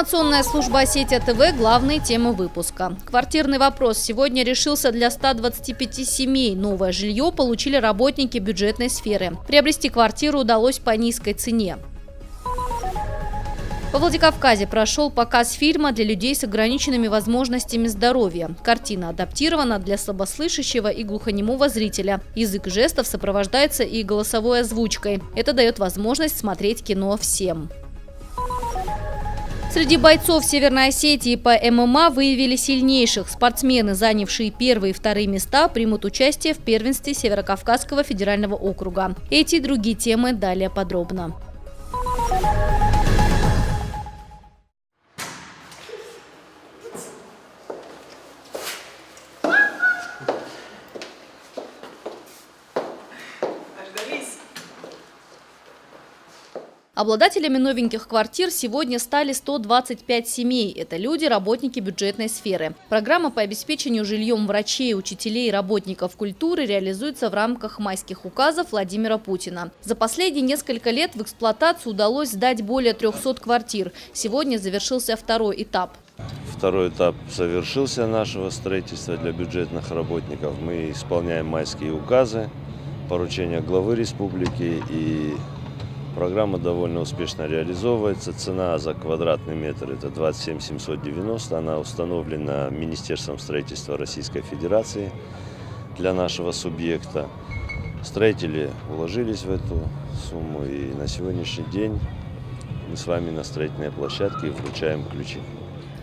Информационная служба Осетия ТВ. Главные темы выпуска. Квартирный вопрос сегодня решился для 125 семей. Новое жилье получили работники бюджетной сферы. Приобрести квартиру удалось по низкой цене. Во Владикавказе прошел показ фильма для людей с ограниченными возможностями здоровья. Картина адаптирована для слабослышащего и глухонемого зрителя. Язык жестов сопровождается и голосовой озвучкой. Это дает возможность смотреть кино всем. Среди бойцов Северной Осетии по ММА выявили сильнейших. Спортсмены, занявшие первые и вторые места, примут участие в первенстве Северокавказского федерального округа. Эти и другие темы далее подробно. Обладателями новеньких квартир сегодня стали 125 семей. Это люди, работники бюджетной сферы. Программа по обеспечению жильем врачей, учителей и работников культуры реализуется в рамках майских указов Владимира Путина. За последние несколько лет в эксплуатацию удалось сдать более 300 квартир. Сегодня завершился второй этап. Второй этап завершился нашего строительства для бюджетных работников. Мы исполняем майские указы, поручения главы республики, и программа довольно успешно реализовывается. Цена за квадратный метр – это 27 790. Она установлена Министерством строительства Российской Федерации для нашего субъекта. Строители уложились в эту сумму, и на сегодняшний день мы с вами на строительной площадке вручаем ключи.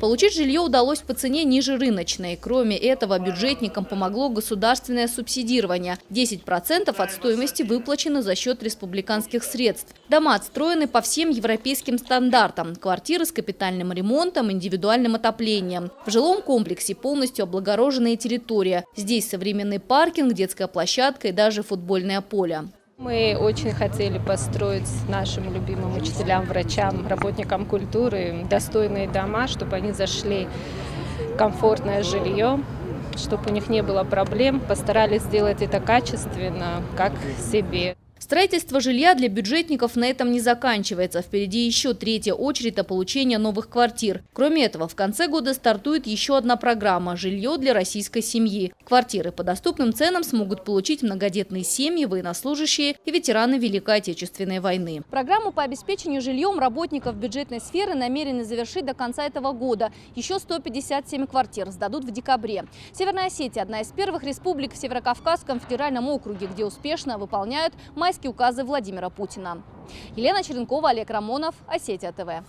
Получить жилье удалось по цене ниже рыночной. Кроме этого, бюджетникам помогло государственное субсидирование. 10% от стоимости выплачено за счет республиканских средств. Дома отстроены по всем европейским стандартам. Квартиры с капитальным ремонтом, индивидуальным отоплением. В жилом комплексе полностью облагороженная территория. Здесь современный паркинг, детская площадка и даже футбольное поле. Мы очень хотели построить нашим любимым учителям, врачам, работникам культуры достойные дома, чтобы они зашли в комфортное жилье, чтобы у них не было проблем. Постарались сделать это качественно, как себе. Строительство жилья для бюджетников на этом не заканчивается. Впереди еще третья очередь на получение новых квартир. Кроме этого, в конце года стартует еще одна программа – «Жилье для российской семьи». Квартиры по доступным ценам смогут получить многодетные семьи, военнослужащие и ветераны Великой Отечественной войны. Программу по обеспечению жильем работников бюджетной сферы намерены завершить до конца этого года. Еще 157 квартир сдадут в декабре. Северная Осетия – одна из первых республик в Северокавказском федеральном округе, где успешно выполняют майские указы Владимира Путина. Елена Черенкова, Олег Рамонов, Осетия ТВ.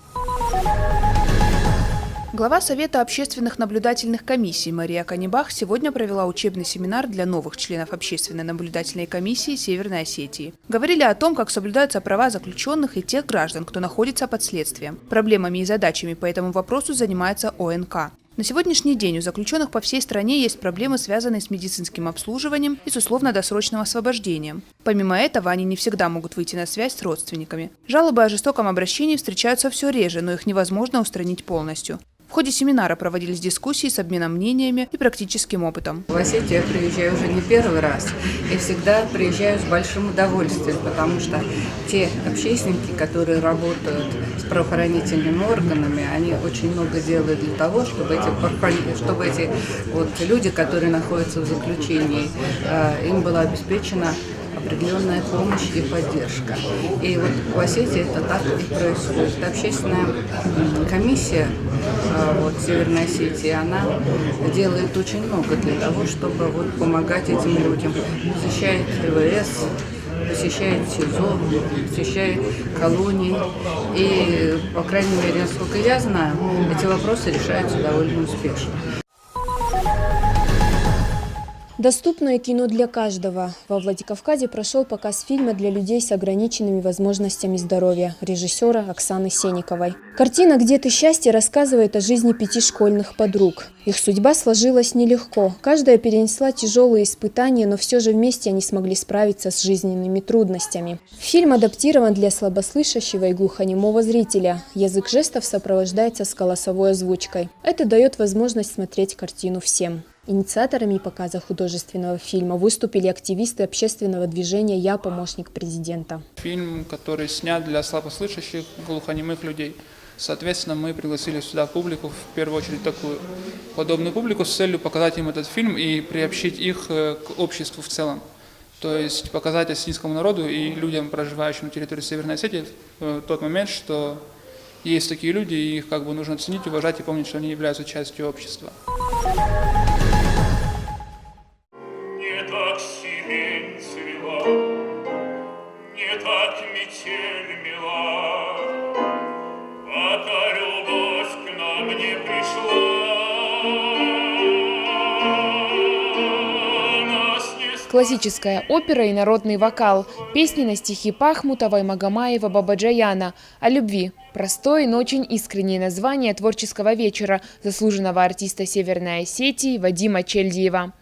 Глава Совета общественных наблюдательных комиссий Мария Канибах сегодня провела учебный семинар для новых членов общественной наблюдательной комиссии Северной Осетии. Говорили о том, как соблюдаются права заключенных и тех граждан, кто находится под следствием. Проблемами и задачами по этому вопросу занимается ОНК. На сегодняшний день у заключенных по всей стране есть проблемы, связанные с медицинским обслуживанием и с условно-досрочным освобождением. Помимо этого, они не всегда могут выйти на связь с родственниками. Жалобы о жестоком обращении встречаются все реже, но их невозможно устранить полностью. В ходе семинара проводились дискуссии с обменом мнениями и практическим опытом. В Осетию я приезжаю уже не первый раз и всегда приезжаю с большим удовольствием, потому что те общественники, которые работают с правоохранительными органами, они очень много делают для того, чтобы эти люди, которые находятся в заключении, им была обеспечена определенная помощь и поддержка. И вот в Осетии это так и происходит. Общественная комиссия Северной Осетии, она делает очень много для того, чтобы помогать этим людям. Посещает ТВС, посещает СИЗО, посещает колонии. И, по крайней мере, насколько я знаю, эти вопросы решаются довольно успешно. Доступное кино для каждого. Во Владикавказе прошел показ фильма для людей с ограниченными возможностями здоровья режиссера Оксаны Сенниковой. Картина «Где ты, счастье» рассказывает о жизни 5 школьных подруг. Их судьба сложилась нелегко. Каждая перенесла тяжелые испытания, но все же вместе они смогли справиться с жизненными трудностями. Фильм адаптирован для слабослышащего и глухонемого зрителя. Язык жестов сопровождается с голосовой озвучкой. Это дает возможность смотреть картину всем. Инициаторами показа художественного фильма выступили активисты общественного движения «Я помощник президента». Фильм, который снят для слабослышащих, глухонемых людей. Соответственно, мы пригласили сюда публику, в первую очередь такую подобную публику, с целью показать им этот фильм и приобщить их к обществу в целом. То есть показать осетинскому народу и людям, проживающим на территории Северной Осетии, в тот момент, что есть такие люди, и их нужно ценить, уважать и помнить, что они являются частью общества. Не так сирень цвела, не так метель мила, пока любовь к нам не пришла. Классическая опера и народный вокал, песни на стихи Пахмутова и Магомаева Бабаджаяна о любви. Простое, но очень искреннее название творческого вечера заслуженного артиста Северной Осетии Вадима Чельдиева.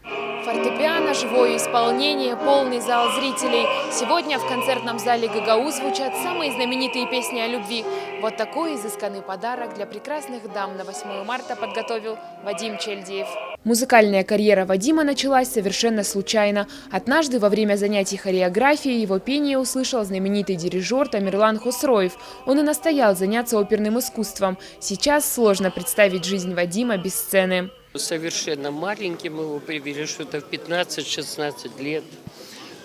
Фортепиано, живое исполнение, полный зал зрителей. Сегодня в концертном зале ГГУ звучат самые знаменитые песни о любви. Вот такой изысканный подарок для прекрасных дам на 8 марта подготовил Вадим Чельдиев. Музыкальная карьера Вадима началась совершенно случайно. Однажды во время занятий хореографией его пение услышал знаменитый дирижер Тамерлан Хосроев. Он и настоял заняться оперным искусством. Сейчас сложно представить жизнь Вадима без сцены. Совершенно маленьким его привели, что-то в 15-16 лет,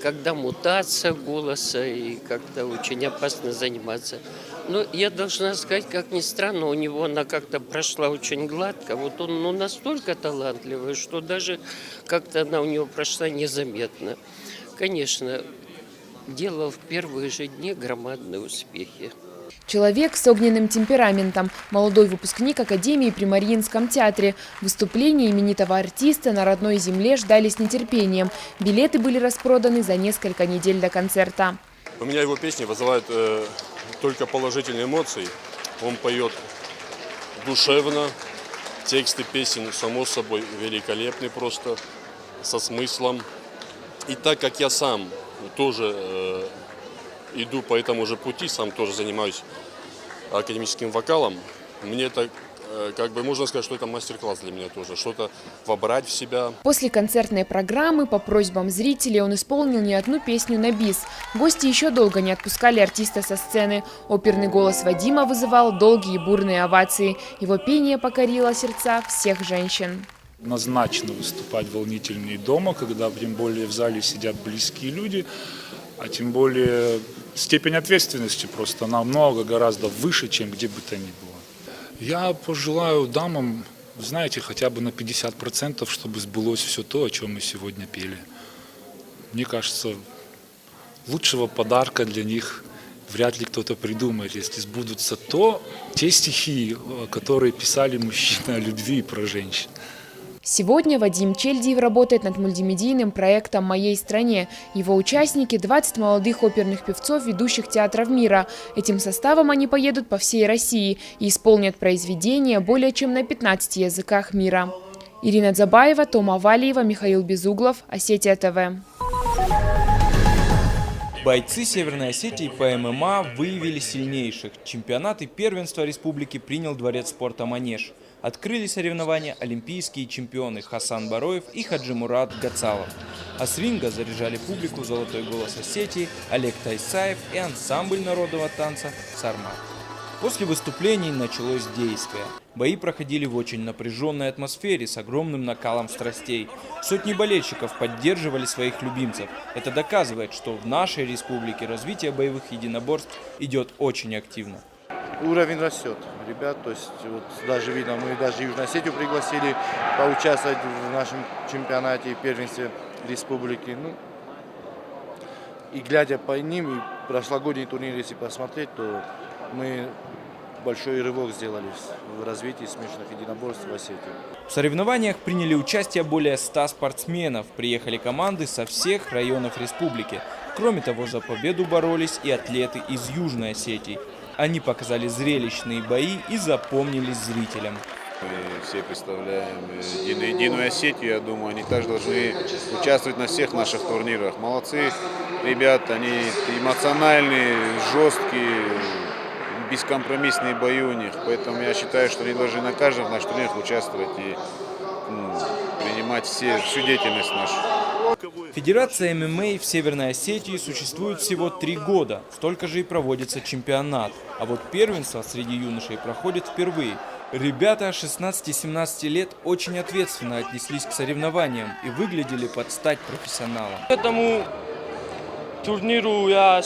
когда мутация голоса, и как-то очень опасно заниматься. Но я должна сказать, как ни странно, у него она как-то прошла очень гладко. Вот он настолько талантливый, что даже как-то она у него прошла незаметно. Конечно, делал в первые же дни громадные успехи. Человек с огненным темпераментом, молодой выпускник Академии при Мариинском театре. Выступления именитого артиста на родной земле ждали с нетерпением. Билеты были распроданы за несколько недель до концерта. У меня его песни вызывают только положительные эмоции. Он поет душевно, тексты песен, само собой, великолепны просто, со смыслом. И так как я сам тоже иду по этому же пути, сам тоже занимаюсь академическим вокалом, мне это, можно сказать, что это мастер-класс для меня тоже, что-то вобрать в себя. После концертной программы по просьбам зрителей он исполнил не одну песню на бис. Гости еще долго не отпускали артиста со сцены. Оперный голос Вадима вызывал долгие бурные овации. Его пение покорило сердца всех женщин. Однозначно выступать волнительнее дома, когда тем более в зале сидят близкие люди, а тем более степень ответственности просто намного, гораздо выше, чем где бы то ни было. Я пожелаю дамам, знаете, хотя бы на 50%, чтобы сбылось все то, о чем мы сегодня пели. Мне кажется, лучшего подарка для них вряд ли кто-то придумает, если сбудутся те стихи, которые писали мужчины о любви и про женщин. Сегодня Вадим Чельдиев работает над мультимедийным проектом «Моей стране». Его участники – 20 молодых оперных певцов ведущих театров мира. Этим составом они поедут по всей России и исполнят произведения более чем на 15 языках мира. Ирина Дзабаева, Тома Валиева, Михаил Безуглов, Осетия ТВ. Бойцы Северной Осетии по ММА выявили сильнейших. Чемпионат и первенство республики принял дворец спорта «Манеж». Открыли соревнования олимпийские чемпионы Хасан Бароев и Хаджимурат Гацалов. А с ринга заряжали публику «Золотой голос Осетии», Олег Тайсаев и ансамбль народного танца «Сармат». После выступлений началось действие. Бои проходили в очень напряженной атмосфере с огромным накалом страстей. Сотни болельщиков поддерживали своих любимцев. Это доказывает, что в нашей республике развитие боевых единоборств идет очень активно. Уровень растет, ребят, то есть вот даже видно, мы даже Южную Осетию пригласили поучаствовать в нашем чемпионате и первенстве республики. И глядя по ним, и прошлогодний турнир, если посмотреть, то мы большой рывок сделали в развитии смешанных единоборств в Осетии. В соревнованиях приняли участие более 100 спортсменов. Приехали команды со всех районов республики. Кроме того, за победу боролись и атлеты из Южной Осетии. Они показали зрелищные бои и запомнились зрителям. Мы все представляем Единую Осетию, я думаю, они также должны участвовать на всех наших турнирах. Молодцы ребята, они эмоциональные, жесткие, бескомпромиссные бои у них. Поэтому я считаю, что они должны на каждом наших турнирах участвовать и принимать всю деятельность нашу. Федерация ММА в Северной Осетии существует всего 3 года, столько же и проводится чемпионат. А вот первенство среди юношей проходит впервые. Ребята 16-17 лет очень ответственно отнеслись к соревнованиям и выглядели под стать профессионалам. К этому турниру я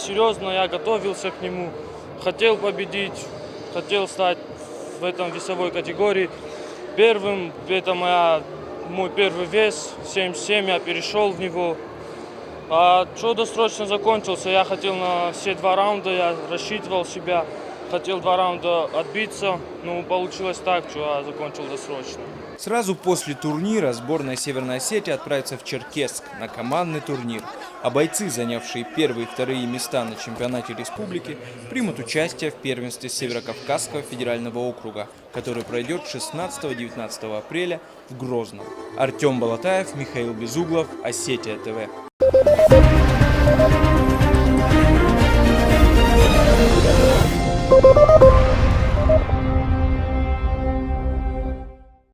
готовился к нему, хотел победить, хотел стать в этом весовой категории первым. Это мой первый вес, 77, я перешел в него. А что досрочно закончился, я хотел на все 2 раунда, я рассчитывал себя. Хотел 2 раунда отбиться, но получилось так, что я закончил досрочно. Сразу после турнира сборная Северной Осетии отправится в Черкесск на командный турнир. А бойцы, занявшие 1-е и 2-е места на чемпионате республики, примут участие в первенстве Северокавказского федерального округа, который пройдет 16-19 апреля в Грозном. Артем Балатаев, Михаил Безуглов, Осетия ТВ.